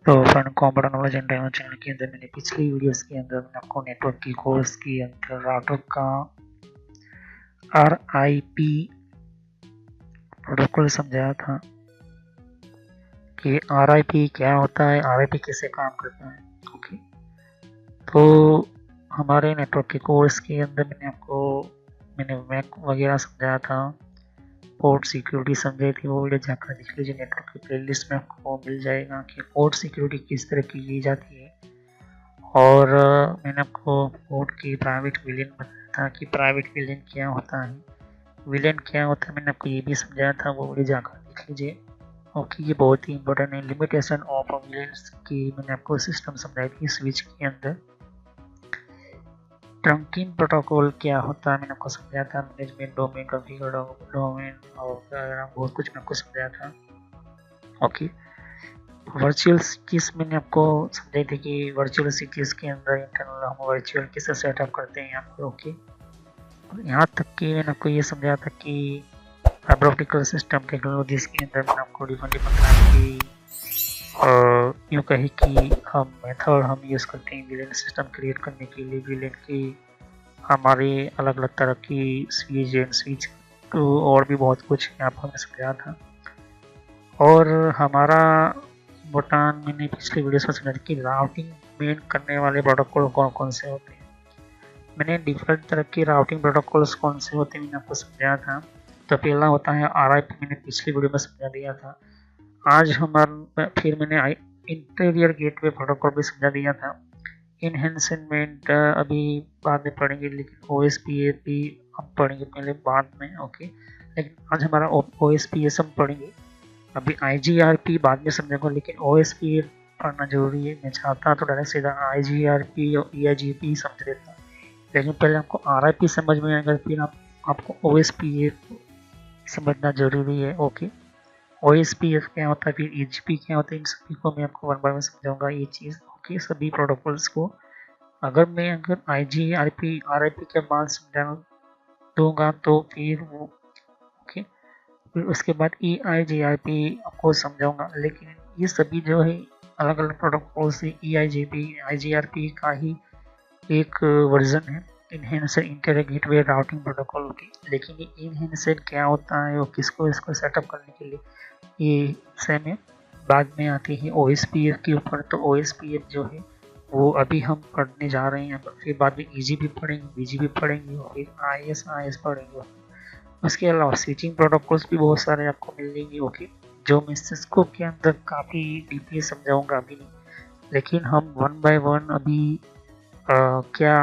तो friend computer knowledge and demo channel के अंदर मैंने पिछली वीडियोस के अंदर मैंने आपको नेटवर्क की कोर्स के अंदर राउटर का RIP प्रोटोकॉल समझाया था कि RIP क्या होता है, RIP कैसे काम करता है। ओके, तो हमारे नेटवर्क के कोर्स के अंदर मैंने मैक वगैरह समझाया था, पोर्ट सिक्योरिटी समझाई थी। वो वीडियो जाकर देख लीजिए, नेटवर्क की प्लेलिस्ट में आपको मिल जाएगा कि पोर्ट सिक्योरिटी किस तरह की जाती है। और मैंने आपको पोर्ट की प्राइवेट विलेन बताया था कि प्राइवेट विलेन क्या होता है, विलेन क्या होता है, मैंने आपको ये भी समझाया था। वो वीडियो जाकर देख लीजिए। ओके, ये बहुत ही इंपॉर्टेंट है। लिमिटेशन ऑफ विलेन्स की मैंने आपको सिस्टम समझाई थी स्विच के अंदर। ट्रंकिंग प्रोटोकॉल क्या होता है मैंने आपको समझाया था। मैनेजमेंट डोमेन, कॉन्फ़िगर डोमेन और बहुत कुछ मैं आपको समझाया था। ओके, वर्चुअल स्विचेस मैंने आपको समझाई थी कि वर्चुअल स्विचेस के अंदर इंटरनल हम वर्चुअल कैसे सेटअप करते हैं यहाँ पर। ओके, यहाँ तक कि मैंने आपको ये समझाया था कि फाइबर ऑप्टिकल सिस्टम टेक्नोलॉजीज के अंदर मैंने आपको डिफरेंट कहा कि यूँ कहे कि हम यूज़ करते हैं विलेन सिस्टम क्रिएट करने के लिए। विलेन की हमारे अलग अलग तरह की स्विच एंड स्विच तो और भी बहुत कुछ यहाँ पर हमें समझाया था। और हमारा बटन मैंने पिछले वीडियो में समझा कि राउटिंग मेन करने वाले प्रोटोकॉल कौन कौन से होते हैं। मैंने डिफरेंट तरह के राउटिंग प्रोटोकॉल्स कौन से होते हैं मैंने आपको समझाया था। तो पहला होता है RIP, मैंने पिछली वीडियो में समझा दिया था। आज फिर मैंने इंटीरियर गेटवे प्रोटोकॉल भी समझा दिया था। इनहेंसमेंट अभी बाद में पढ़ेंगे, लेकिन OSPF हम पढ़ेंगे पहले बाद में। ओके, लेकिन आज हमारा OSPF हम पढ़ेंगे। अभी IGRP बाद में समझेंगे, लेकिन OSPF पढ़ना जरूरी है। मैं चाहता तो डायरेक्ट सीधा IGRP और EIGP समझ लेता, लेकिन पहले आपको RIP समझ में आएगा, फिर आपको OSPF समझना जरूरी है। ओके, OSPF क्या होता है, फिर EGP क्या होता है, इन सभी को मैं आपको वन बाय वन समझाऊंगा ये चीज़। ओके, सभी प्रोटोकॉल्स को अगर IGRP RIP के बाद समझा दूंगा तो फिर वो ओके, फिर उसके बाद EIGRP आपको समझाऊंगा। लेकिन ये सभी जो है अलग अलग प्रोटोकॉल से EIGP IGRP का ही एक वर्जन है, enhancer inter gateway routing protocol की। लेकिन ये इनहेंसर क्या होता है और इसको सेटअप करने के लिए ये सेम है, बाद में आती है OSPF के ऊपर। तो OSPF जो है वो अभी हम पढ़ने जा रहे हैं, फिर बाद में EGP पढ़ेंगे, BGP पढ़ेंगे और फिर IS पढ़ेंगे। उसके अलावा स्विचिंग प्रोटोकॉल्स भी बहुत सारे आपको मिल जाएंगे। ओके, जो मैं सिस्को के अंदर काफ़ी डीपली समझाऊंगा अभी नहीं, लेकिन हम वन बाय वन अभी क्या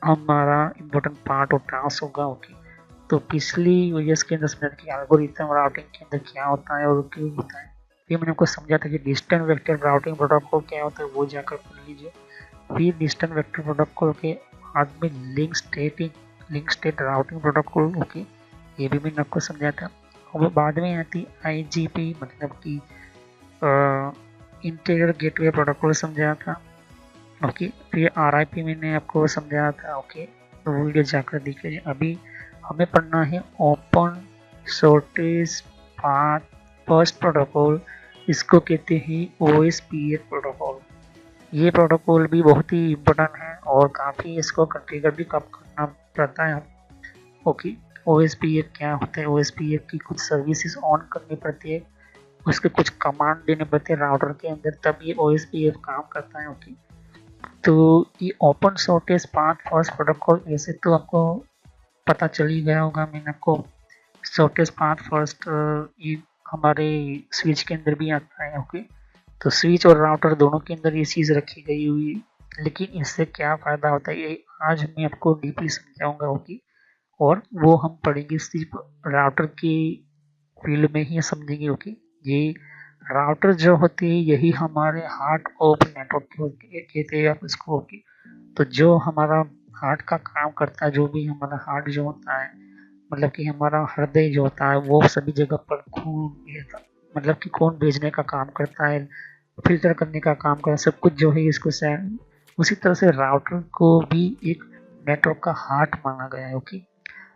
हमारा इम्पोर्टेंट पार्ट और टास्क होगा। ओके, तो पिछली वीडियोस के अंदर समझा कि एल्गोरिथम राउटिंग के अंदर क्या होता है और क्यों होता है। फिर मैंने आपको समझा था कि डिस्टेंस वेक्टर राउटिंग प्रोटोकॉल क्या होता है, वो जाकर पढ़ लीजिए। फिर डिस्टेंस वेक्टर प्रोटोकॉल के बाद में link state routing protocol. Okay, ये भी मैंने आपको समझा था। और बाद में आती IGP, मतलब कि इंटीरियर गेटवे प्रोटोकॉल समझाया था। ओके, फिर RIP मैंने आपको समझाया था। ओके, तो वीडियो जाकर देख लीजिए। अभी हमें पढ़ना है open shortage path first protocol, इसको कहते हैं OSPF प्रोटोकॉल। ये प्रोटोकॉल भी बहुत ही इम्पोर्टेंट है और काफ़ी इसको कॉन्फ़िगर भी कब करना पड़ता है। ओके, OSPF क्या होता है, OSPF की कुछ सर्विसेज ऑन करनी पड़ती है, उसके कुछ कमांड देने पड़ते हैं राउटर के अंदर, तब ये OSPF काम करता है। ओके, तो ये open shortage path first protocol ऐसे तो आपको पता चल ही गया होगा। मैंने आपको शॉर्टेज पाथ फर्स्ट ये हमारे स्विच के अंदर भी आता है। ओके, तो स्विच और राउटर दोनों के अंदर ये चीज़ रखी गई हुई है, लेकिन इससे क्या फ़ायदा होता है ये आज मैं आपको डीपली समझाऊंगा। ओके, और वो हम पढ़ेंगे सिर्फ राउटर की फील्ड में ही समझेंगे। ओके, ये राउटर जो होते हैं यही हमारे हार्ट ऑफ नेटवर्क कहते हैं आप इसको। ओके, तो जो हमारा हार्ट का काम करता है, जो भी हमारा हार्ट जो होता है, मतलब कि हमारा हृदय जो होता है, वो सभी जगह पर खून मतलब कि खून भेजने का काम करता है, फिल्टर करने का काम करता है, सब कुछ जो है इसको उसी तरह से राउटर को भी एक नेटवर्क का हार्ट माना गया है। ओके,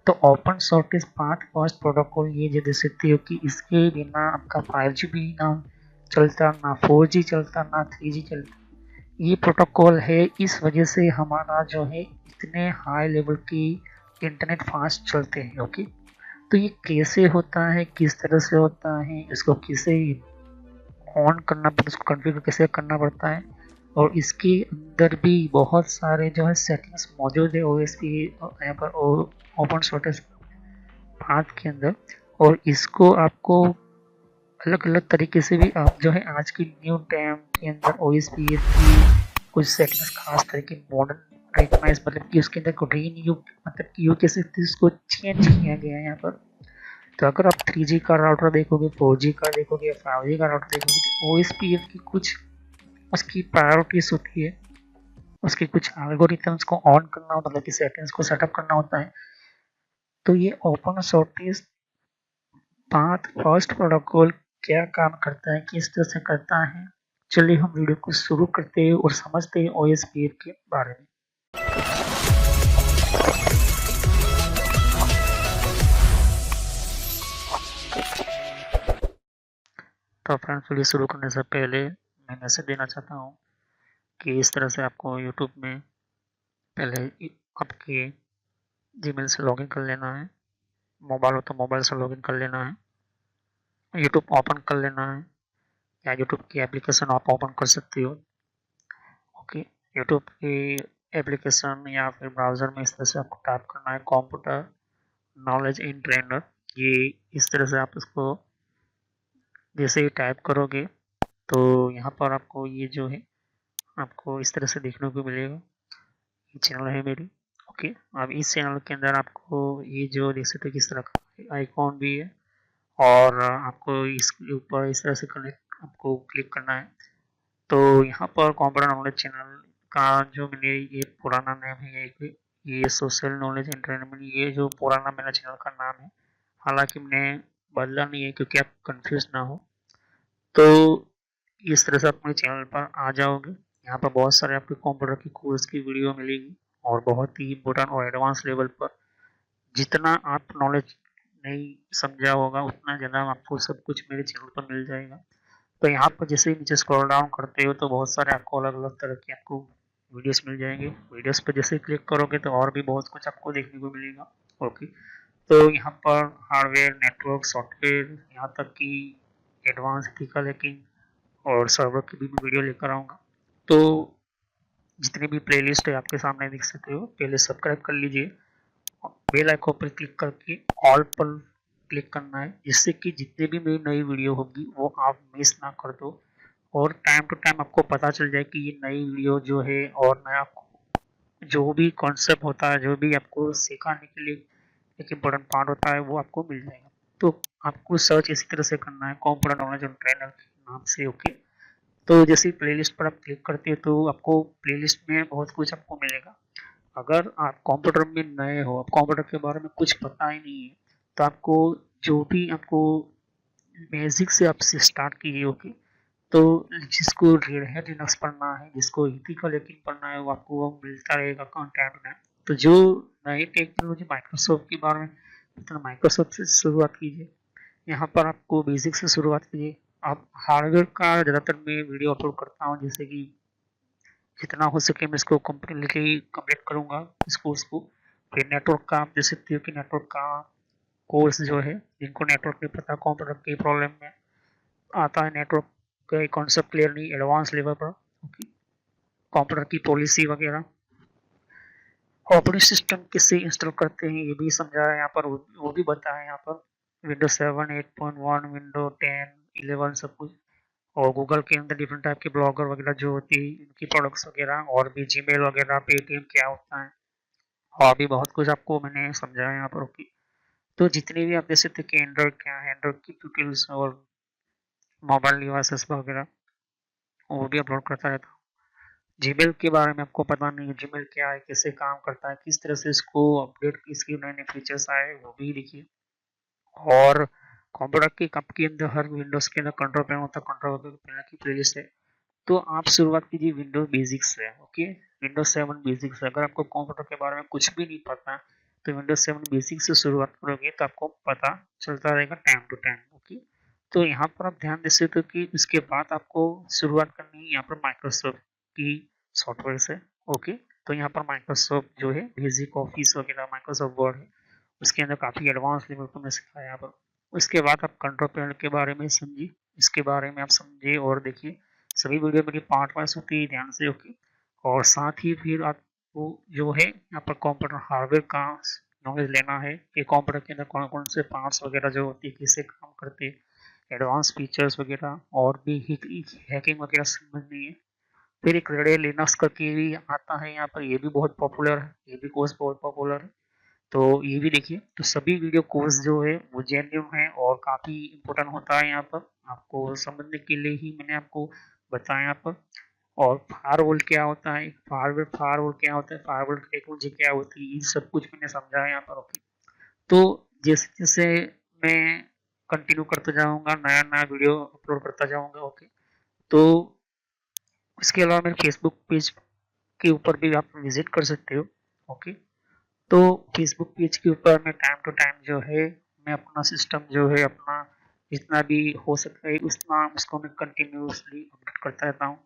तो open shortage path first protocol ये जो देख सकते हो कि इसके बिना आपका 5G भी ना चलता, ना 4G चलता, ना 3G चलता। ये प्रोटोकॉल है, इस वजह से हमारा जो है इतने हाई लेवल की इंटरनेट फास्ट चलते हैं। ओके, तो ये कैसे होता है, किस तरह से होता है, इसको कैसे ऑन करना पड़ता है, उसको कॉन्फ़िगर कैसे करना पड़ता है, और इसके अंदर भी बहुत सारे जो है सेटिंग्स मौजूद है ओएस की यहाँ पर ओपन सोर्स पाथ के अंदर। और इसको आपको अलग अलग तरीके से भी आप जो है आज की न्यू टाइम के अंदर ओएसपीएफ की कुछ सेटिंग्स खास तरह की मॉडर्न रेकग्नाइज, मतलब कि उसके अंदर को रीन्यू, मतलब कि यू कैसे इसको चेंज किया गया है यहाँ पर। तो अगर आप 3G का राउटर देखोगे, 4G का देखोगे या 5G का राउटर देखोगे, तो ओएसपीएफ की कुछ उसकी प्रायोरिटीज होती है, उसके कुछ एल्गोरिथम्स को ऑन करना, मतलब कि सेटिंग्स को सेटअप करना होता है। तो ये open source path first protocol क्या काम करता है, किस तरह से करता है, चलिए हम वीडियो को शुरू करते हैं और समझते हैं ओएसपीएफ के बारे में। तो फ्रेंड्स, वीडियो शुरू करने से पहले मैं मैसेज देना चाहता हूँ कि इस तरह से आपको यूट्यूब में पहले आपके जीमेल से लॉगिन कर लेना है, मोबाइल हो तो मोबाइल से लॉगिन कर लेना है, यूट्यूब ओपन कर लेना है, या यूट्यूब की एप्लीकेशन आप ओपन कर सकते हो। ओके, यूट्यूब की एप्लीकेशन या फिर ब्राउज़र में इस तरह से आपको टाइप करना है कंप्यूटर नॉलेज इन ट्रेनर। ये इस तरह से आप इसको जैसे ही टाइप करोगे तो यहाँ पर आपको ये जो है आपको इस तरह से देखने को मिलेगा। ये चैनल है मेरी। ओके, अब इस चैनल के अंदर आपको ये जो देख सकते हो किस तरह का आइकॉन भी है, और आपको इसके ऊपर इस तरह से कनेक्ट आपको क्लिक करना है। तो यहाँ पर कंप्यूटर नॉलेज चैनल का जो मैंने ये पुराना नाम है, ये सोशल नॉलेज एंटरटेनमेंट, ये जो पुराना मेरा चैनल का नाम है, हालांकि मैंने बदला नहीं है क्योंकि आप कंफ्यूज ना हो। तो इस तरह से आप मेरे चैनल पर आ जाओगे। यहाँ पर बहुत सारे आपको कंप्यूटर की कोर्स की वीडियो मिलेगी, और बहुत ही इम्पोर्टेंट और एडवांस लेवल पर जितना आप नॉलेज नहीं समझा होगा उतना ज़्यादा आपको सब कुछ मेरे चैनल पर मिल जाएगा। तो यहाँ पर जैसे ही नीचे स्क्रॉल डाउन करते हो तो बहुत सारे आपको अलग अलग तरह के आपको वीडियोस मिल जाएंगे। वीडियोस पर जैसे ही क्लिक करोगे तो और भी बहुत कुछ आपको देखने को मिलेगा। ओके, तो यहाँ पर हार्डवेयर, नेटवर्क, सॉफ्टवेयर, यहाँ तक कि एडवांस एथिकल हैकिंग और सर्वर की भी वीडियो लेकर आऊँगा। तो जितनी भी प्लेलिस्ट है आपके सामने देख सकते हो, पहले सब्सक्राइब कर लीजिए, बेल आइकन पर क्लिक करके ऑल पर क्लिक करना है, जिससे कि जितने भी मेरी नई वीडियो होगी वो आप मिस ना कर दो, और टाइम टू टाइम आपको पता चल जाए कि ये नई वीडियो जो है, और नया जो भी कॉन्सेप्ट होता है, जो भी आपको सिखाने के लिए एक इम्पोर्टेंट पार्ट होता है, वो आपको मिल जाएगा। तो आपको सर्च इसी तरह से करना है कंप्यूटर नॉलेज ऑन ट्रेनर के नाम से। ओके, तो जैसे प्लेलिस्ट पर आप क्लिक करते हैं तो आपको प्लेलिस्ट में बहुत कुछ आपको मिलेगा। अगर आप कंप्यूटर में नए हो, आप कंप्यूटर के बारे में कुछ पता ही नहीं है, तो आपको जो भी आपको बेसिक से आप स्टार्ट कीजिए। ओके, तो जिसको रेड हैट लिनक्स पढ़ना है, जिसको एथिकल हैकिंग पढ़ना है, वो आपको वो मिलता रहेगा कंटेंट में। तो जो नई टेक्नोलॉजी माइक्रोसॉफ्ट के बारे में, तो माइक्रोसॉफ्ट से शुरुआत कीजिए। यहाँ पर आपको बेसिक से शुरुआत कीजिए। आप हार्डवेयर का ज़्यादातर मैं वीडियो अपलोड करता हूँ, जैसे कि जितना हो सके मैं इसको कम्प्लीटली कंप्लीट करूँगा इस कोर्स को। फिर नेटवर्क का आप देख सकते हो कि नेटवर्क का कोर्स जो है, जिनको नेटवर्क नहीं पता, कंप्यूटर की प्रॉब्लम में आता है, नेटवर्क का कॉन्सेप्ट क्लियर नहीं एडवांस लेवल पर, कंप्यूटर की पॉलिसी वगैरह, ऑपरेटिंग सिस्टम कैसे इंस्टॉल करते हैं ये भी समझा है यहाँ पर, वो भी बताया है यहाँ पर। विंडोज 7, 8.1, विंडो 10, 11 सब कुछ, और गूगल के अंदर डिफरेंट टाइप के ब्लॉगर वगैरह जो होती है, इनकी प्रोडक्ट्स वगैरह, और भी जीमेल वगैरह, पेटीएम क्या होता है, और भी बहुत कुछ आपको मैंने समझाया यहाँ पर। ओके, तो जितने भी आप देख सकते हैं कि एंड्रॉइड क्या है, एंड्रॉइड की ट्यूटोरियल्स और मोबाइल डिवाइसेस वगैरह, वो भी अपलोड करता रहता हूँ। जीमेल के बारे में आपको पता नहीं है, जीमेल क्या है, कैसे काम करता है, किस तरह से इसको अपडेट, इसके नए नए फीचर्स आए, वो भी लिखिए। और कंप्यूटर के कप के अंदर हर विंडोज के अंदर कंट्रोल पैनल होता है, कंट्रोल पैनल की प्लेलिस्ट है। तो आप शुरुआत कीजिए विंडोज बेसिक्स से। ओके, विंडोज 7 बेसिक्स से। अगर आपको कंप्यूटर के बारे में कुछ भी नहीं पता तो विंडोज 7 बेसिक्स से शुरुआत करोगे तो आपको पता चलता रहेगा टाइम टू टाइम। ओके, तो यहाँ पर आप ध्यान दे सकते हो कि उसके बाद आपको शुरुआत करनी है यहाँ पर माइक्रोसॉफ्ट की सॉफ्टवेयर से। ओके, तो यहाँ पर माइक्रोसॉफ्ट जो है बेसिक ऑफिस वगैरह माइक्रोसॉफ्ट वर्ड है, उसके अंदर काफ़ी एडवांस लेवल पर मैं सिखाया यहाँ पर। उसके बाद आप कंट्रोल पैनल के बारे में समझिए, इसके बारे में आप समझिए और देखिए। सभी वीडियो मेरी पार्ट वाइज होती है, ध्यान से। ओके, और साथ ही फिर आपको जो है यहाँ पर कंप्यूटर हार्डवेयर का नॉलेज लेना है कि कंप्यूटर के अंदर कौन कौन से पार्ट्स वगैरह जो होती है, कैसे काम करते हैं, एडवांस फीचर्स वगैरह, और भी हैकिंग वगैरह समझनी है। फिर एक रेडे लिनक्स करके भी आता है यहाँ पर, ये भी बहुत पॉपुलर है, ये भी कोर्स बहुत पॉपुलर है, तो ये भी देखिए। तो सभी वीडियो कोर्स जो है वो जेन्युइन है और काफ़ी इम्पोर्टेंट होता है यहाँ पर, आपको समझने के लिए ही मैंने आपको बताया यहाँ पर। और फायरवॉल क्या होता है, फायरवॉल क्या होता है, फायरवॉल टेक्नोलॉजी क्या होती है, ये सब कुछ मैंने समझाया यहाँ पर। ओके, तो जैसे जैसे मैं कंटिन्यू करते जाऊंगा, नया नया वीडियो अपलोड करता जाऊंगा। ओके, तो इसके अलावा मेरे फेसबुक पेज के ऊपर भी आप विजिट कर सकते हो। ओके, तो फेसबुक पेज के ऊपर मैं टाइम टू टाइम जो है मैं अपना सिस्टम जो है अपना जितना भी हो सकता है उतना उसको मैं कंटिन्यूसली अपडेट करता रहता हूँ।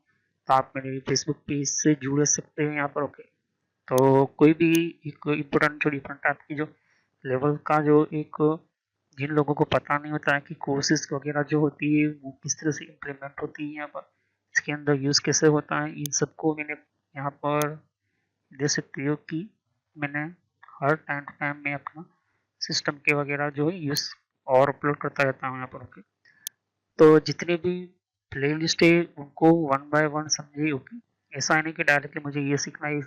तो आप मेरे फेसबुक पेज से जुड़ सकते हैं यहाँ पर। ओके, तो कोई भी एक इम्पोर्टेंट जो डिफरेंट टाइप की जो लेवल का जो एक जिन लोगों को पता नहीं होता है कि कोर्सेज वगैरह जो होती है वो किस तरह से इम्प्लीमेंट होती है यहाँ पर, इसके अंदर यूज़ कैसे होता है, इन सबको मैंने यहाँ पर दे सकती हो कि मैंने हर टाइम टू टाइम में अपना सिस्टम के वगैरह जो है यूज़ और अपलोड करता रहता हूँ यहाँ पर। ओके, तो जितने भी प्ले लिस्ट है उनको वन बाय वन समझिए। ओके, ऐसा है नहीं कि डायरेक्टली मुझे ये सीखना है,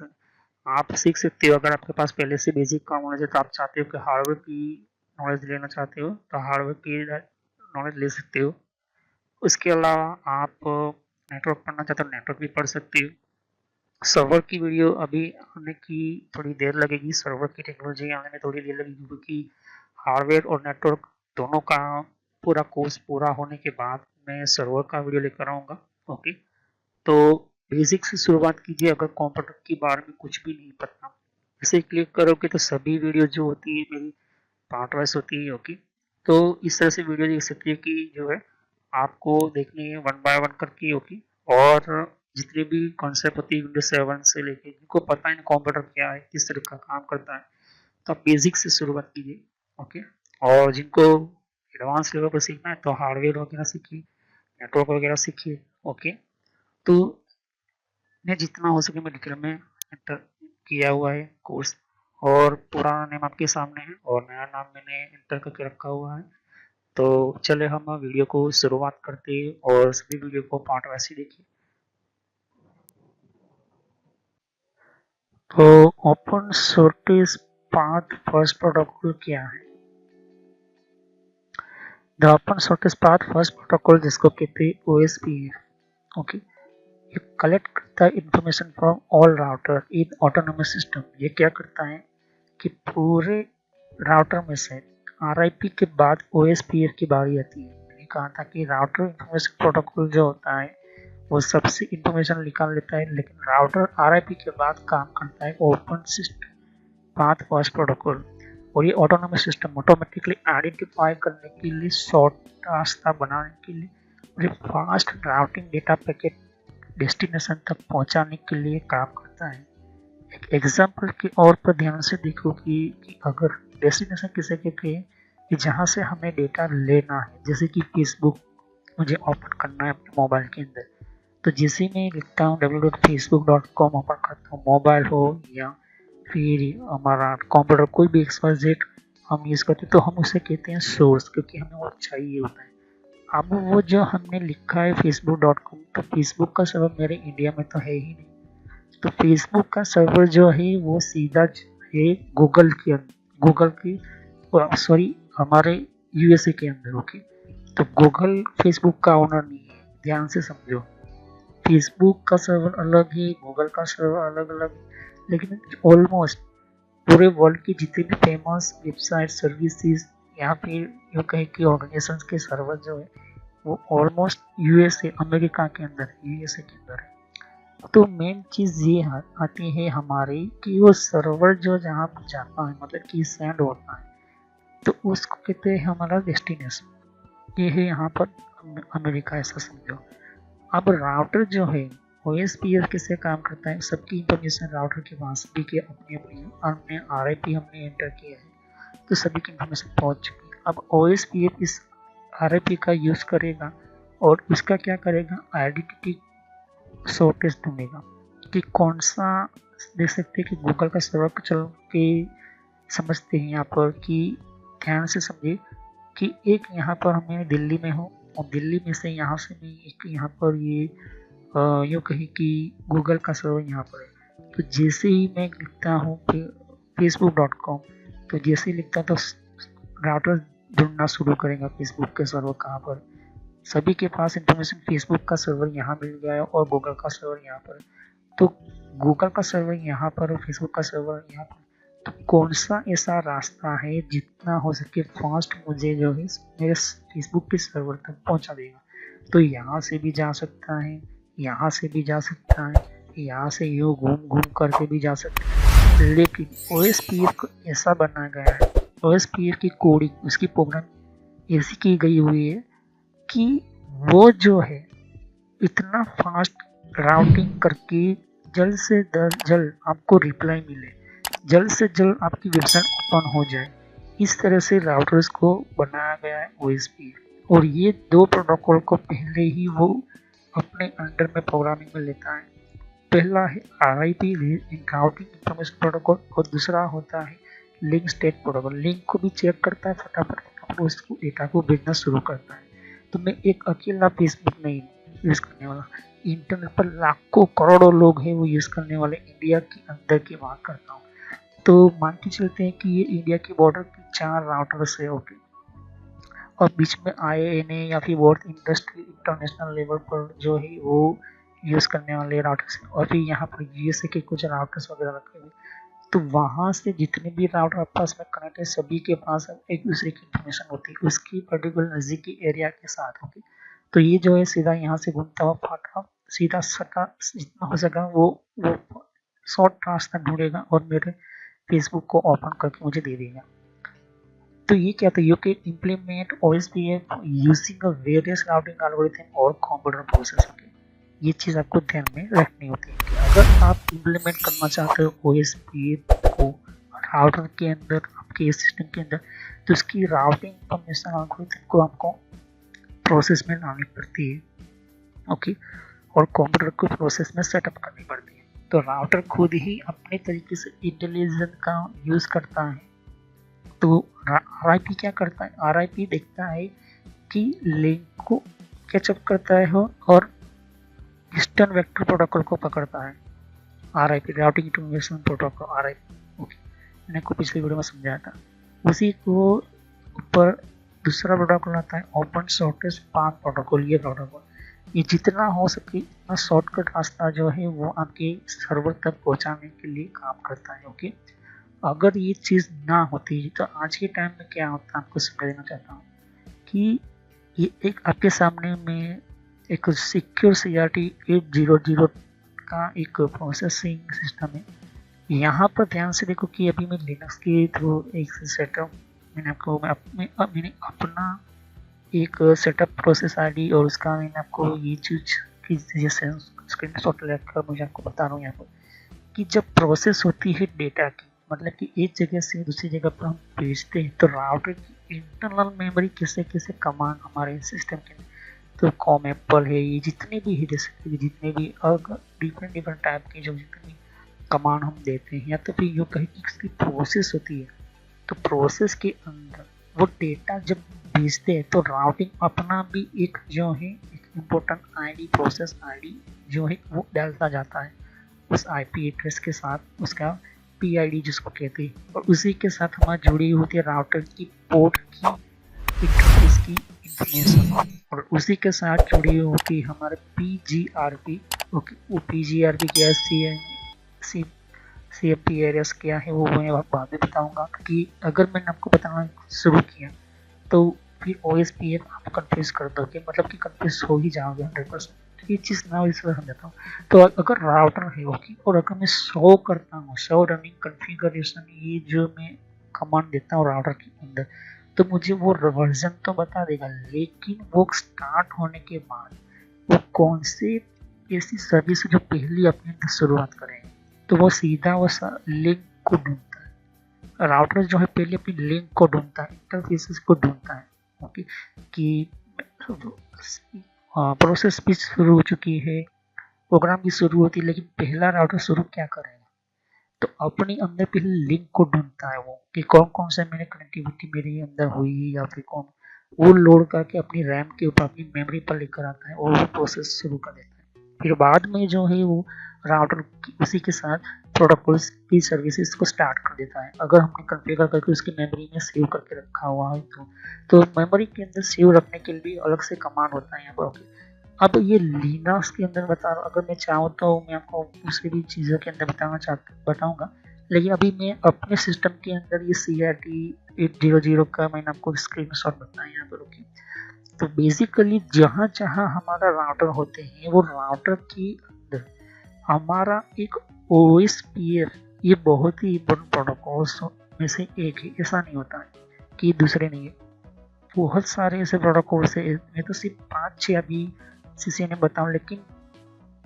आप सीख सकते हो। अगर आपके पास पहले से बेसिक का नॉलेज है तो आप चाहते हो कि हार्डवेयर की नॉलेज लेना चाहते हो तो हार्डवेयर की नॉलेज ले सकते हो। उसके अलावा आप नेटवर्क पढ़ना चाहते हो नेटवर्क भी पढ़ सकते हो। सर्वर की वीडियो अभी आने की थोड़ी देर लगेगी, सर्वर की टेक्नोलॉजी आने में थोड़ी देर लगेगी, क्योंकि हार्डवेयर और नेटवर्क दोनों का पूरा कोर्स पूरा होने के बाद मैं सर्वर का वीडियो लेकर आऊँगा। ओके, तो बेसिक से शुरुआत कीजिए। अगर कंप्यूटर के बारे में कुछ भी नहीं पता, इसे क्लिक करोगे तो सभी वीडियो जो होती है मेरी पार्ट वाइज होती है। ओके, तो इस तरह से वीडियो देख सकती है कि जो है आपको देखनी है वन बाय वन करके। ओके, और जितनी भी कॉन्सेप्ट होती है विंडोज 7 से लेके, जिनको पता है कंप्यूटर क्या है किस तरह का काम करता है, तो आप बेसिक से शुरुआत कीजिए। ओके, और जिनको एडवांस लेवल पर सीखना है तो हार्डवेयर वगैरह सीखिए, नेटवर्क वगैरह सीखिए। ओके, तो मैं जितना हो सके मैं डिटेल में एंटर किया हुआ है कोर्स, और पुराना नेम आपके सामने है और नया नाम मैंने एंटर करके रखा हुआ है। तो चले हम वीडियो को शुरुआत करते हैं और सभी वीडियो को पार्ट वाइज ही देखिए। तो open source path first protocol क्या है? The open source path first protocol, जिसको कहते हैं OSPF। ओके, ये कलेक्ट करता है information from all router in autonomous system. ये क्या करता है कि पूरे राउटर में से RIP के बाद OSPF की बारी आती है। मैंने कहा था कि राउटर इंफॉर्मेशन प्रोटोकॉल जो होता है वो सबसे इंफॉर्मेशन निकाल लेता है, लेकिन राउटर RIP के बाद काम करता है open system path first protocol. और ये ऑटोनोमस सिस्टम ऑटोमेटिकली आइडेंटिफाई करने के लिए, शॉर्ट रास्ता बनाने के लिए और fast routing data packet destination तक पहुंचाने के लिए काम करता है। एक एग्जाम्पल के और पर ध्यान से देखो कि अगर डेस्टिनेशन किसे कहते हैं कि जहाँ से हमें डेटा लेना है, जैसे कि फेसबुक मुझे ओपन करना है अपने मोबाइल के अंदर, तो जैसे मैं लिखता हूँ www.facebook.com ओपन करता हूँ, मोबाइल हो या फिर हमारा कंप्यूटर कोई भी XYZ हम यूज़ करते हैं, तो हम उसे कहते हैं सोर्स, क्योंकि हमें वो चाहिए होता है। अब वो जो हमने लिखा है facebook.com, तो फेसबुक का सर्वर मेरे इंडिया में तो है ही नहीं, तो फेसबुक का सर्वर जो है वो सीधा है गूगल की सॉरी हमारे USA के अंदर। ओके, तो गूगल फेसबुक का ओनर नहीं है, ध्यान से समझो। फेसबुक का सर्वर अलग है, गूगल का सर्वर अलग अलग, लेकिन ऑलमोस्ट पूरे वर्ल्ड की जितनी भी फेमस वेबसाइट सर्विसेज या फिर यूँ कहें कि ऑर्गेनाइजेशन के सर्वर जो है वो ऑलमोस्ट USA अमेरिका के अंदर USA के अंदर है। तो मेन चीज़ ये आती है हमारी कि वो सर्वर जो जहाँ पर जाता है, मतलब कि सेंड होता है, तो उसको कहते हैं हमारा डेस्टिनेशन। ये है यहाँ पर अमेरिका, ऐसा समझो। अब राउटर जो है OSPF किससे काम करता है, सबकी इंफॉर्मेशन राउटर के पास भी कि अपनी अपनी हमने RIP हमने एंटर किया है तो सभी की इंफॉर्मेशन पहुंच चुकी है। अब OSPF इस RIP का यूज करेगा और उसका क्या करेगा, आइडेंटिटी शॉर्टेज ढूंढेगा कि कौन सा, देख सकते हैं कि गूगल का सर्वर चल के समझते हैं यहाँ पर कि ध्यान से समझिए कि एक यहाँ पर मैं दिल्ली में हूँ और दिल्ली में से यहाँ से मैं एक यहाँ पर ये यूँ कहीं कि गूगल का सर्वर यहाँ पर है। तो जैसे ही मैं लिखता हूँ facebook.com, तो जैसे ही लिखता तो राउटर ढूंढना शुरू करेगा फेसबुक के सर्वर कहाँ पर। सभी के पास इंफॉर्मेशन फेसबुक का सर्वर यहाँ मिल गया है और गूगल का सर्वर यहाँ पर, तो गूगल का सर्वर यहाँ पर और फेसबुक का सर्वर यहाँ पर, तो कौन सा ऐसा रास्ता है जितना हो सके फास्ट मुझे जो है मेरे फेसबुक के सर्वर तक पहुँचा देगा। तो यहाँ से भी जा सकता है, यहाँ से भी जा सकता है, यहाँ से यूँ घूम घूम करके भी जा सकता है। लेकिन OSPF को ऐसा बनाया गया है, OSPF की कोडिंग उसकी प्रोग्राम ऐसी की गई हुई है कि वो जो है इतना फास्ट राउटिंग करके जल्द से जल्द आपको रिप्लाई मिले, जल्द से जल्द आपकी वेबसाइट ओपन हो जाए, इस तरह से राउटर्स को बनाया गया है OSPF। और ये दो प्रोटोकॉल को पहले ही वो अपने अंडर में प्रोग्रामिंग में लेता है। पहला है RIP राउटिंग इंफॉर्मेशन प्रोटोकॉल और दूसरा होता है लिंक स्टेट प्रोटोकॉल। लिंक को भी चेक करता है, फटाफट उसको डेटा को भेजना शुरू करता है। तो मैं एक अकेला फेसबुक नहीं यूज करने वाला, इंटरनेट पर लाखों करोड़ों लोग हैं वो यूज करने वाले, इंडिया के अंदर की बात करता हूँ। तो मान के चलते हैं कि ये इंडिया की बॉर्डर की 4 राउटर्स है, ओके, और बीच में IANA या फिर वर्ल्ड इंडस्ट्री इंटरनेशनल लेवल पर जो है वो यूज करने वाले राउटर्स, और फिर यहाँ पर USA के कुछ राउटर्स वगैरह रखे हुए। तो वहाँ से जितने भी राउटर आपस में कनेक्ट है सभी के पास एक दूसरे की इंफॉर्मेशन होती है उसकी पर्टिकुलर नज़दीकी एरिया के साथ होगी। तो ये जो है सीधा यहाँ से घूमता हुआ फाटा सीधा सटा जितना हो सका वो शॉर्ट रास्ता ढूंढेगा और मेरे फेसबुक को ओपन करके मुझे दे देगा। तो ये क्या था, you can implement OSPF using various routing algorithm और कंप्यूटर प्रोसेस। ये चीज़ आपको ध्यान में रखनी होती है कि अगर आप इम्प्लीमेंट करना चाहते हो OSPF को राउटर के अंदर आपके सिस्टम के अंदर, तो उसकी राउटिंग इंफॉर्मेशन एल्गोरिथम को आपको प्रोसेस में लानी पड़ती है, ओके, और कंप्यूटर को प्रोसेस में सेटअप करनी पड़ती है। तो राउटर खुद ही अपने तरीके से इंटेलिजेंस का यूज़ करता है। तो RIP क्या करता है, RIP देखता है कि लिंक को कैचअप करता है और ईस्टर्न वेक्टर प्रोटोकॉल को पकड़ता है, RIP routing information protocol RIP, okay, मैंने को पिछली वीडियो में समझाया था। उसी को ऊपर दूसरा प्रोटोकॉल आता है ओपन शॉर्टेस्ट पाथ प्रोटोकॉल। ये प्रोटोकॉल ये जितना हो सके इतना शॉर्टकट रास्ता जो है वो आपके सर्वर तक पहुंचाने के लिए काम करता है, ओके। अगर ये चीज़ ना होती तो आज के टाइम में क्या होता आपको समझ देना चाहता हूँ कि ये एक आपके सामने में एक सिक्योर CRT 800 का एक प्रोसेसिंग सिस्टम है। यहाँ पर ध्यान से देखो कि अभी मैं लिनक्स के थ्रू एक सेटअप मैंने अपना एक सेटअप प्रोसेस ID और उसका मैंने आपको ये चीज़ की जैसे स्क्रीनशॉट लेकर मुझे आपको बता रहा हूँ यहाँ पर कि जब प्रोसेस होती है डेटा की, मतलब कि एक जगह से दूसरी जगह पर हम भेजते हैं, तो राउटर की इंटरनल मेमोरी कैसे कैसे कमांड हमारे सिस्टम के, तो कॉम एप्पल है, ये जितने भी है जैसे जितने भी डिफरेंट टाइप की जो जितनी कमांड हम देते हैं, या तो फिर यूँ कहें कि इसकी प्रोसेस होती है, तो प्रोसेस के अंदर वो डेटा जब भेजते हैं तो राउटिंग अपना भी एक जो है एक इम्पोर्टेंट ID प्रोसेस ID जो है वो डालता जाता है उस IP एड्रेस के साथ, उसका PID जिसको कहते हैं, और उसी के साथ हमारी जुड़ी होती है राउटर की पोर्ट की इंटरफेस की इंफॉर्मेशन, और उसी के साथ जुड़ी होती है हमारे PGRP, ओके। वो PGRP क्या है, CFP एरियाज क्या है वो मैं बाद में बताऊंगा, क्योंकि अगर मैंने आपको बताना शुरू किया तो फिर OSPF आप कंफ्यूज कर दोगे, मतलब कि कंफ्यूज हो ही जाओगे 100%। ये चीज़ ना इस वजह समझाता हूँ। तो अगर राउटर है, ओके, और अगर मैं शो करता हूँ शो रनिंग कॉन्फ़िगरेशन, ये जो मैं कमांड देता हूँ राउटर के अंदर, तो मुझे वो वर्जन तो बता देगा, लेकिन वो स्टार्ट होने के बाद वो कौन से ऐसी सर्विस जो पहली अपने अंदर शुरुआत करें, तो वो सीधा वो लिंक को ढूंढता है। राउटर जो है पहले अपनी लिंक को ढूंढता है, इंटरफेसेस को ढूंढता है। ओके, कि प्रोसेस भी शुरू हो चुकी है, प्रोग्राम भी शुरू होती है, लेकिन पहला राउटर शुरू क्या करेगा, तो अपनी अंदर पहले लिंक को ढूंढता है वो, कि कौन कौन सा मैंने कनेक्टिविटी मेरे अंदर हुई, या फिर कौन वो लोड करके अपनी रैम के ऊपर अपनी मेमोरी पर लेकर आता है और वो प्रोसेस शुरू कर देता है। फिर बाद में जो है वो राउटर उसी के साथ प्रोटोकॉल्स की सर्विसेज को स्टार्ट कर देता है। अगर हमने कॉन्फ़िगर करके उसकी मेमोरी में सेव करके रखा हुआ है तो मेमोरी के अंदर सेव रखने के लिए भी अलग से कमांड होता है यहाँ पर। ओके, अब ये लिनक्स के अंदर बता रहा हूँ, अगर मैं चाहूँ तो मैं आपको दूसरी भी चीज़ों के अंदर बताऊँगा, लेकिन अभी मैं अपने सिस्टम के अंदर ये CRT 800 का मैंने आपको स्क्रीनशॉट बताया यहाँ पर। ओके, तो बेसिकली जहाँ जहाँ हमारा राउटर होते हैं वो राउटर के अंदर हमारा एक OSPF, ये बहुत ही इम्पोर्टेंट प्रोटोकॉल्स में से एक है। ऐसा नहीं होता है कि दूसरे नहीं है, बहुत सारे ऐसे प्रोटोकॉल्स है। मैं तो सिर्फ 5-6 अभी सीसी ने बताऊँ, लेकिन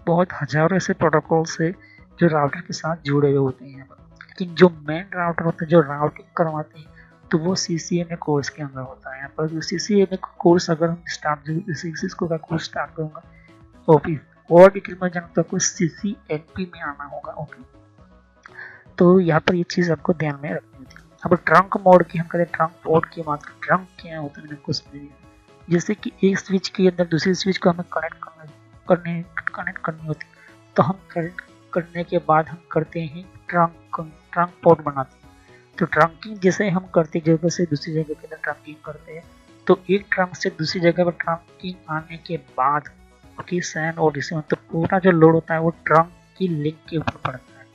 बहुत हजारों ऐसे प्रोटोकॉल्स है जो राउटर के साथ जुड़े हुए होते हैं यहाँ पर। लेकिन जो मेन राउटर होते हैं जो राउटिंग करवाते हैं, तो वो CCNA कोर्स के अंदर होता है यहाँ पर। CCNA कोर्स अगर हम सिस्को का कोर्स स्टार्ट करूँगा तो फिर और डिटेल में जानता आपको CCNP में आना होगा। ओके, तो यहाँ पर ये चीज़ आपको ध्यान में रखनी होती है। अब ट्रंक मोड की हम करें, ट्रंक पोर्ट की बात करें, ट्रंक क्या होता है मैंने आपको समझाया। जैसे कि एक स्विच के अंदर दूसरी स्विच को हमें कनेक्ट करनी होती है, तो हम कनेक्ट करने के बाद हम करते हैं ट्रंक पोर्ट बनाते हैं। तो ट्रंकिंग जैसे हम करते जगह से दूसरी जगह के अंदर ट्रंकिंग करते हैं, तो एक ट्रंक से दूसरी जगह पर ट्रंकिंग आने के बाद की सैन और रिसीवर, तो पूरा जो लोड होता है वो ट्रंक की लिंक के ऊपर पड़ता है।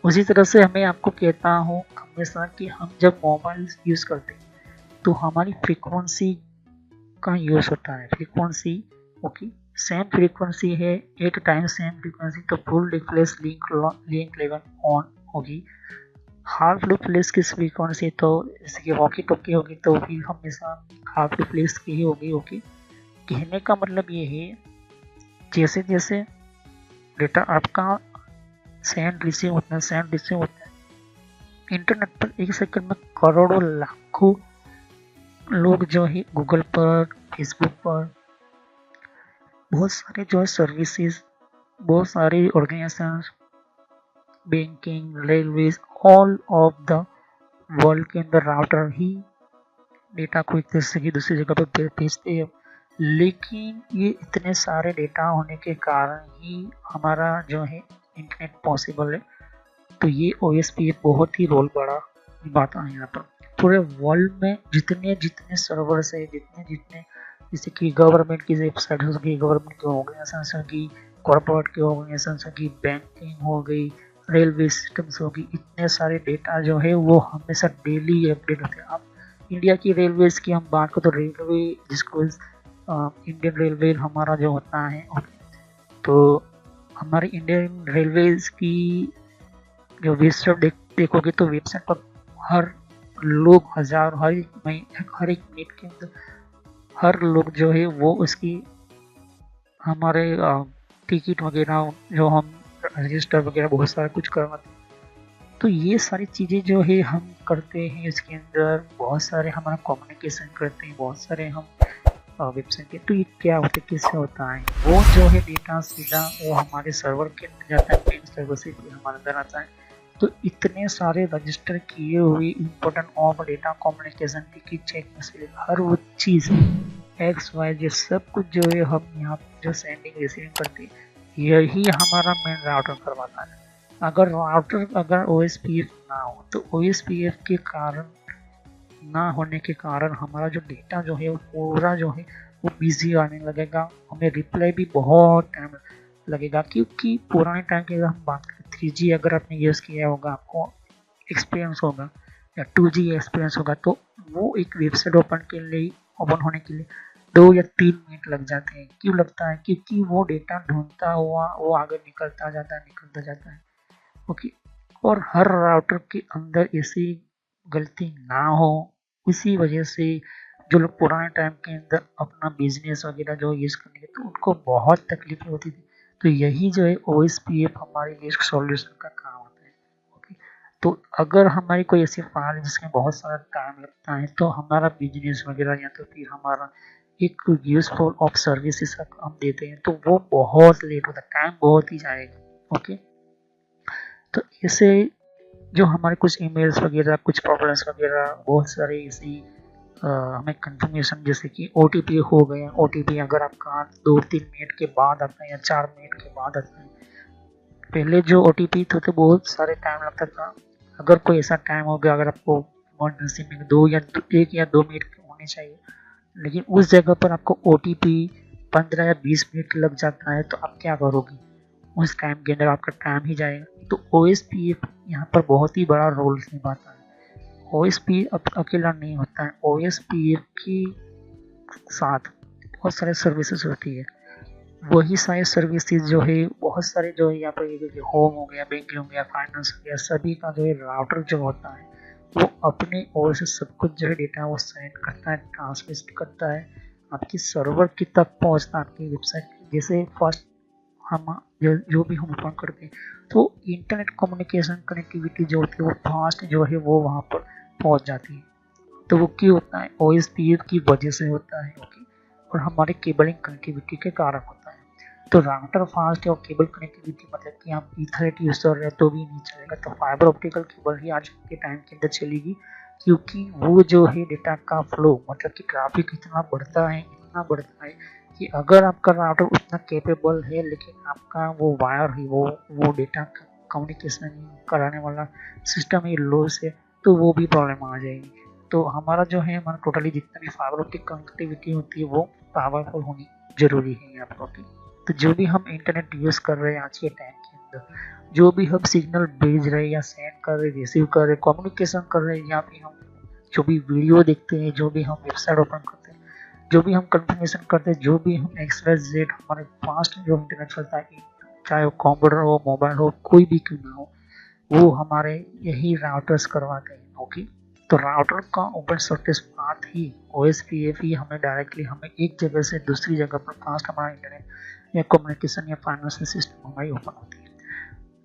उसी तरह से हमें आपको कहता हूँ हमेशा कि हम जब मोबाइल यूज़ करते हैं तो हमारी फ्रीक्वेंसी का यूज़ होता है। फ्रीक्वेंसी ओके, सेम फ्रीक्वेंसी है, एट टाइम्स सेम फ्रीक्वेंसी, तो full replace link level on होगी। हाफ रिप्लेस की फ्रीक्वेंसी तो जैसे कि वॉकी टॉकी होगी तो भी हमेशा हाफ रिप्लेस की ही होगी। ओके, कहने का मतलब ये है जैसे जैसे डेटा आपका सेंड रिसीव होता है इंटरनेट पर, एक सेकंड में करोड़ों लाखों लोग जो है गूगल पर, फेसबुक पर, बहुत सारे जो है सर्विसेज, बहुत सारी organisation, banking, railways, all of the world के अंदर राउटर ही डेटा को एक तरह की दूसरी जगह पर भेजते हैं। लेकिन ये इतने सारे डेटा होने के कारण ही हमारा जो है इंटरनेट पॉसिबल है। तो ये OSPF बहुत ही रोल बड़ा निभाता है यहाँ पर। पूरे वर्ल्ड में जितने जितने सर्वर्स है, जितने जितने जैसे कि गवर्नमेंट की वेबसाइट होगी, गवर्नमेंट की ऑर्गेनाइजेशन की, कॉर्पोरेट की ऑर्गेनाइजेशन की, बैंकिंग हो गई, रेलवे सिस्टम्स होगी, इतने सारे डेटा जो है वो हमेशा डेली अपडेट होते हैं। अब इंडिया की रेलवेज की हम बात करें तो रेलवे जिसको इंडियन रेलवे हमारा जो होता है, तो हमारी इंडियन रेलवेज की जो वेबसाइट देखोगे तो वेबसाइट पर हर लोग हर एक मिनट के अंदर हर लोग जो है वो उसकी हमारे टिकट वगैरह जो हम रजिस्टर वगैरह बहुत सारा कुछ करवाते हैं। तो ये सारी चीज़ें जो है हम करते हैं, इसके अंदर बहुत सारे हमारा कम्युनिकेशन करते हैं, बहुत सारे हम वेबसाइट पे। तो ये क्या होता है, किससे होता है, वो जो है डेटा सीधा वो हमारे सर्वर के अंदर जाता है, मेन सर्वर से हमारे अंदर आता है। तो इतने सारे रजिस्टर किए हुए इम्पोर्टेंट ऑफ डेटा कम्युनिकेशन की चेक हर वो चीज़ XYZ सब कुछ जो है हम यहाँ जो सेंडिंग रिसीविंग करते हैं, यही हमारा मेन राउटर करवाता है। अगर OSPF ना हो तो OSPF के कारण ना होने के कारण हमारा जो डेटा जो है वो पूरा जो है वो बिजी आने लगेगा, हमें रिप्लाई भी बहुत टाइम लगेगा। क्योंकि पुराने टाइम की अगर हम बात करें 3G अगर आपने यूज़ किया होगा, आपको एक्सपीरियंस होगा, या 2G एक्सपीरियंस होगा, तो वो एक वेबसाइट ओपन होने के लिए 2 या 3 मिनट लग जाते हैं। क्यों लगता है, क्योंकि वो डेटा ढूंढता हुआ वो आगे निकलता जाता है। ओके, और हर राउटर के अंदर ऐसी गलती ना हो उसी वजह से जो लोग पुराने टाइम के अंदर अपना बिजनेस वगैरह जो यूज़ करने के तो उनको बहुत तकलीफें होती थी। तो यही जो है OSPF हमारे रिस्क सॉल्यूशन का काम आता है। ओके, तो अगर हमारी कोई ऐसी फाइल है जिसमें बहुत सारा टाइम लगता है तो हमारा बिजनेस वगैरह या तो फिर हमारा एक यूजफुल ऑफ सर्विसेज हम देते हैं तो वो बहुत लेट होता है, टाइम बहुत ही जाएगा। ओके, तो ऐसे जो हमारे कुछ ईमेल्स वगैरह कुछ प्रॉब्लम्स वगैरह बहुत सारे ऐसी हमें कंफर्मेशन जैसे कि OTP हो गया, OTP अगर आपका 2-3 मिनट के बाद आता है या 4 मिनट के बाद आता है। पहले जो OTP थे तो बहुत सारे टाइम लगता था। अगर कोई ऐसा टाइम हो गया अगर आपको इमरजेंसी में 1 या 2 मिनट होने चाहिए, लेकिन उस जगह पर आपको OTP 15 या 20 मिनट लग जाता है तो आप क्या करोगे? उस टाइम के अंदर आपका टाइम ही जाएगा। तो OSPF यहाँ पर बहुत ही बड़ा रोल निभाता है। OSPF अकेला नहीं होता है, OSPF के साथ बहुत सारे सर्विसेज होती है। वही सारे सर्विसेज जो है बहुत सारे जो है यहाँ पर होम हो गया, बैंकिंग हो गया, फाइनेंस हो गया, सभी का जो है राउटर जो होता है वो अपने ओर से सब कुछ जो है डेटा वो सेंड करता है, ट्रांसमिट करता है आपकी सर्वर की तक पहुँचता है आपकी वेबसाइट। जैसे फर्स्ट हम जो भी हम ओपन करते हैं तो इंटरनेट कम्युनिकेशन कनेक्टिविटी जो होती है वो फास्ट जो है वो वहाँ पर पहुँच जाती है। तो वो क्यों होता है? OSPF की वजह से होता है। ओके, और हमारे केबलिंग कनेक्टिविटी के कारण होता है। तो राउटर फास्ट है और केबल कनेक्टिविटी मतलब कि आप ईथरनेट यूज कर रहे हैं तो भी नहीं चलेगा, तो फाइबर ऑप्टिकल केबल ही आज के टाइम के अंदर चलेगी, क्योंकि वो जो है डेटा का फ्लो मतलब कि ट्रैफिक इतना बढ़ता है कि अगर आपका राउटर उतना कैपेबल है लेकिन आपका वो वायर है वो डेटा कम्युनिकेशन कराने वाला सिस्टम ही लॉस है तो वो भी प्रॉब्लम आ जाएगी। तो हमारा जो है हमारा टोटली जितना भी फाइबर ऑप्टिक कनेक्टिविटी होती है वो पावरफुल होनी जरूरी है यहाँ पर। ओके, तो जो भी हम इंटरनेट यूज़ कर रहे हैं आज के टाइम के अंदर, जो भी हम सिग्नल भेज रहे हैं या सेंड कर रहे हैं, रिसीव कर रहे हैं, कम्युनिकेशन कर रहे हैं, या फिर हम जो भी वीडियो देखते हैं, जो भी हम वेबसाइट ओपन करते हैं, जो भी हम कंफर्मेशन करते हैं, जो भी हम XYZ हमारे फास्ट जो इंटरनेट चलता है, चाहे वो कंप्यूटर हो, मोबाइल हो, कोई भी क्यों ना हो, वो हमारे यही राउटर्स करवाते हैं। ओके, तो राउटर का ओपन सर्किट पाथ ही OSPF ही हमें डायरेक्टली हमें एक जगह से दूसरी जगह पर फास्ट हमारा इंटरनेट या कम्युनिकेशन या फाइनेंशियल सिस्टम हमारी ओपन होती है।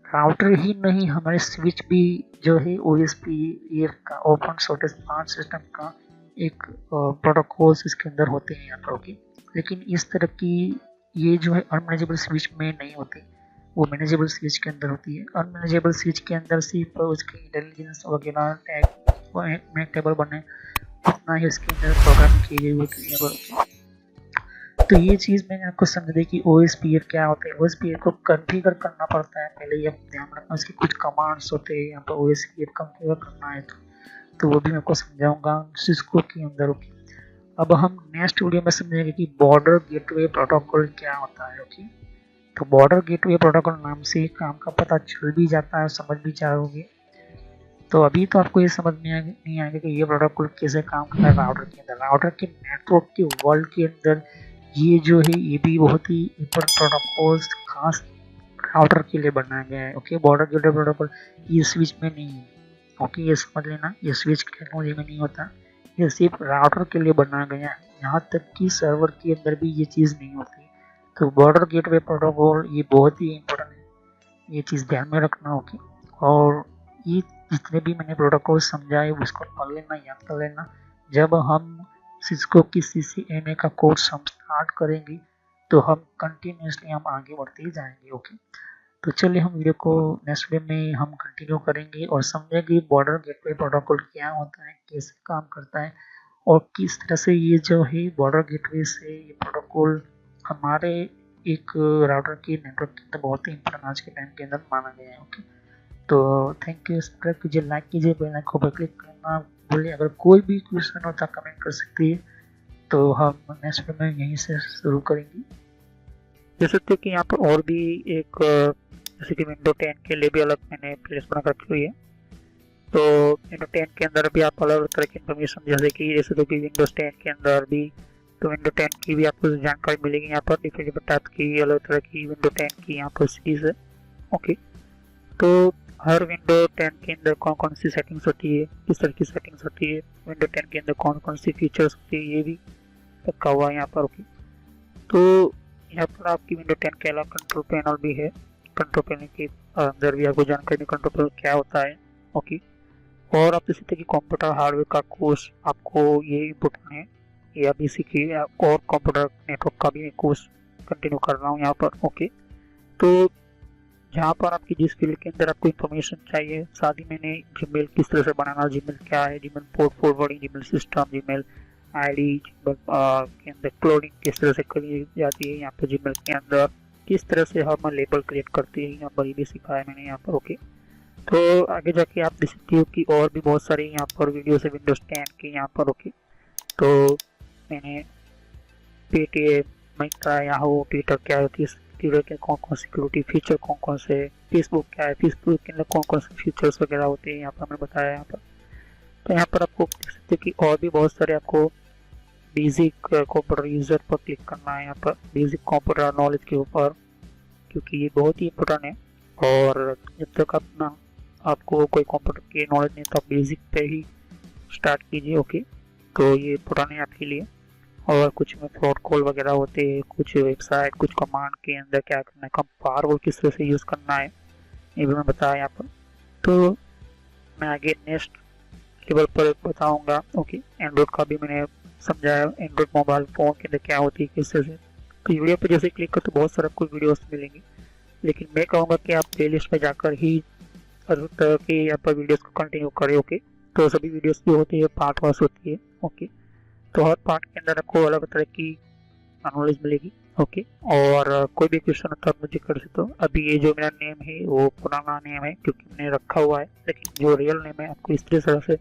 राउटर ही नहीं, हमारे स्विच भी जो है OSPF का ओपन सर्किट पाथ सिस्टम का एक प्रोटोकॉल्स इसके अंदर होते हैं यहाँ पर। ओके, लेकिन इस तरह की ये जो है अनमैनेजेबल स्विच में नहीं होती, वो मैनेजेबल स्विच के अंदर होती है। अनमैनेजेबल स्विच के अंदर सिर्फ उसकी इंटेलिजेंस वगैरह टैग टेबल बने उतना ही उसके अंदर प्रोग्राम की गई होती है। तो ये चीज़ मैंने आपको समझ दी कि OSPF क्या होता है। OSPF को कॉन्फ़िगर करना पड़ता है, पहले ये ध्यान रखना, उसके कुछ कमांड्स होते हैं यहाँ पर OSPF कॉन्फ़िगर करना है तो वो भी मैं आपको समझाऊंगा सिस्को के अंदर। ओके, अब हम नेक्स्ट वीडियो में समझेंगे कि बॉर्डर गेटवे प्रोटोकॉल क्या होता है। ओके, तो बॉर्डर गेटवे प्रोटोकॉल नाम से काम का पता चल भी जाता है, समझ भी जाओगे। तो अभी तो आपको ये समझ में नहीं आएगा कि ये प्रोटोकॉल कैसे काम करता है राउटर के अंदर। राउटर के नेटवर्क के वर्ल्ड के अंदर ये जो है ये भी बहुत ही इंपॉर्टेंट प्रोटोकॉल्स खास राउटर के लिए बनाया गया है। ओके, बॉर्डर गेटवे प्रोटोकॉल ये स्विच में नहीं है। ओके, ये समझ लेना, ये स्विच टेक्नोलॉजी में नहीं होता, ये सिर्फ राउटर के लिए बनाया गया है। यहाँ तक कि सर्वर के अंदर भी ये चीज़ नहीं होती। तो बॉर्डर गेटवे प्रोटोकॉल ये बहुत ही इम्पोर्टेंट है, ये चीज़ ध्यान में रखना होगी। और ये जितने भी मैंने प्रोटोकॉल समझाए उसको पढ़ लेना, याद कर लेना। जब हम सिस्को की CCNA का कोर्स हम स्टार्ट करेंगे तो हम कंटिन्यूसली हम आगे बढ़ते ही जाएंगे। ओके, तो चलिए हम वीडियो को नेक्स्ट वीडियो में हम कंटिन्यू करेंगे और समझेंगे बॉर्डर गेटवे प्रोटोकॉल क्या होता है, कैसे काम करता है और किस तरह से ये जो है बॉर्डर गेटवे से ये प्रोटोकॉल हमारे एक राउटर की नेटवर्क के अंदर बहुत ही इंपॉर्टेंट आज के टाइम के अंदर माना गया है। ओके, तो थैंक यू, सब्सक्राइब कीजिए, लाइक कीजिए, बेल आइकन पर क्लिक करना भूलिए। अगर कोई भी क्वेश्चन होता कमेंट कर सकती है, तो हम नेक्स्ट वीडियो में यहीं से शुरू करेंगे। देख सकते हैं कि यहाँ पर और भी एक जैसे कि विंडो 10 के लिए भी अलग मैंने प्लेलिस्ट बना रखी हुई है। तो विंडो 10 के अंदर भी आप अलग अलग तरह की इन्फॉर्मेशन जैसे कि विंडोज 10 के अंदर भी तो विंडो 10 की भी आपको जानकारी मिलेगी यहाँ पर, डिफरेंट टाइप की अलग तरह की विंडो 10 की यहाँ पर सीरीज है। ओके, तो हर विंडो 10 के अंदर कौन कौन सी सेटिंग्स होती है, किस तरह की सेटिंग्स होती है, विंडो 10 के अंदर कौन कौन सी फीचर्स होती है, ये भी रखा हुआ है यहाँ पर। ओके, तो यहाँ पर आपकी विंडो 10 के अलावा कंट्रोल पैनल भी है। कंट्रोल पैनल के अंदर भी आपको जानकारी कंट्रोल पैनल क्या होता है। ओके, और आप जैसे कि कंप्यूटर हार्डवेयर का कोर्स आपको ये इम्पोर्टेंट है, या भी सीखिए, और कंप्यूटर नेटवर्क का भी कोर्स कंटिन्यू कर रहा हूँ यहाँ पर। ओके, तो जहाँ पर आपकी जिस फील्ड के अंदर आपको इन्फॉर्मेशन चाहिए, साथ ही मैंने जीमेल किस तरह से बनाना, जीमेल क्या है, Gmail port forwarding, Gmail system, Gmail ID, Gmail के अंदर क्लोनिंग किस तरह से करी जाती है, यहाँ पर जीमेल के अंदर किस तरह से हम लेबल क्रिएट करते हैं, यहाँ पर ये भी सिखाया है मैंने यहाँ पर। ओके, तो आगे जाके आप देख सकते हो कि और भी बहुत सारे यहाँ पर वीडियो है विंडोज 10 के यहाँ पर। ओके, तो मैंने पेटीएम, मिंत्रा, याहू, ट्विटर क्या होती है, ट्विटर के कौन कौन सिक्योरिटी फीचर कौन कौन से, फेसबुक क्या है, फेसबुक के अंदर कौन कौन से फीचर्स वगैरह होते हैं यहाँ पर हमने बताया यहाँ पर। तो यहाँ पर आपको देख सकते हैं कि और भी बहुत सारे आपको बेसिक कंप्यूटर यूजर पर क्लिक करना है यहाँ पर, बेसिक कंप्यूटर नॉलेज के ऊपर, क्योंकि ये बहुत ही इंपॉर्टेंट है। और जब तक अपना आपको कोई कंप्यूटर की नॉलेज नहीं तो आप बेसिक पे ही स्टार्ट कीजिए। ओके, तो ये इंपॉर्टेंट है आपके लिए। और कुछ में फ्रॉड कॉल वगैरह होते हैं, कुछ वेबसाइट, कुछ कमांड के अंदर क्या करना है, कम फायरवॉल किस तरह से यूज़ करना है, ये भी मैं बताया यहाँ पर। तो मैं आगे नेक्स्ट लेवल पर बताऊंगा। ओके, एंड्रॉइड का भी मैंने समझाया, एंड्रॉइड मोबाइल फ़ोन के अंदर क्या होती है किस तरह से। तो वीडियो पर जैसे क्लिक करते बहुत सारे आपको वीडियोस मिलेंगे, लेकिन मैं कहूँगा कि आप प्ले लिस्ट में जाकर ही हर तरह के यहाँ पर वीडियोज़ को कंटिन्यू करें। ओके, तो सभी वीडियोज़ जो होती है पार्ट वाइज होती है। ओके, तो हर पार्ट के अंदर आपको अलग तरह की नॉलेज मिलेगी। ओके, और कोई भी क्वेश्चन होता है मुझे कर सकते हो। अभी ये जो मेरा नेम है वो पुराना नेम है क्योंकि मैंने रखा हुआ है, लेकिन जो रियल नेम है आपको इस तरह से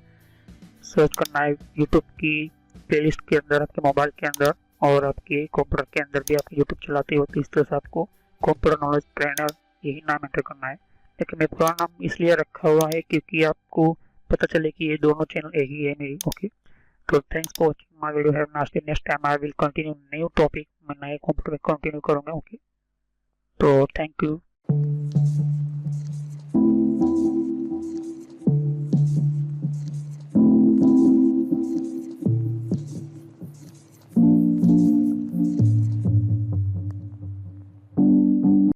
सर्च करना है यूट्यूब की प्लेलिस्ट के अंदर, आपके मोबाइल के अंदर, और आपके कंप्यूटर के अंदर भी आप यूट्यूब चलाते हो तो इस तरह से आपको कंप्यूटर नॉलेज ट्रेनर यही नाम एंटर करना है। लेकिन मैं पुराना नाम इसलिए रखा हुआ है क्योंकि आपको पता चले कि ये दोनों चैनल एक ही है मेरी। Okay, so thanks for watching my video. Have a nice day. Next time I will continue new topic. मैं नए कंप्यूटर में कंटिन्यू करूँगा। ओके, तो थैंक यू।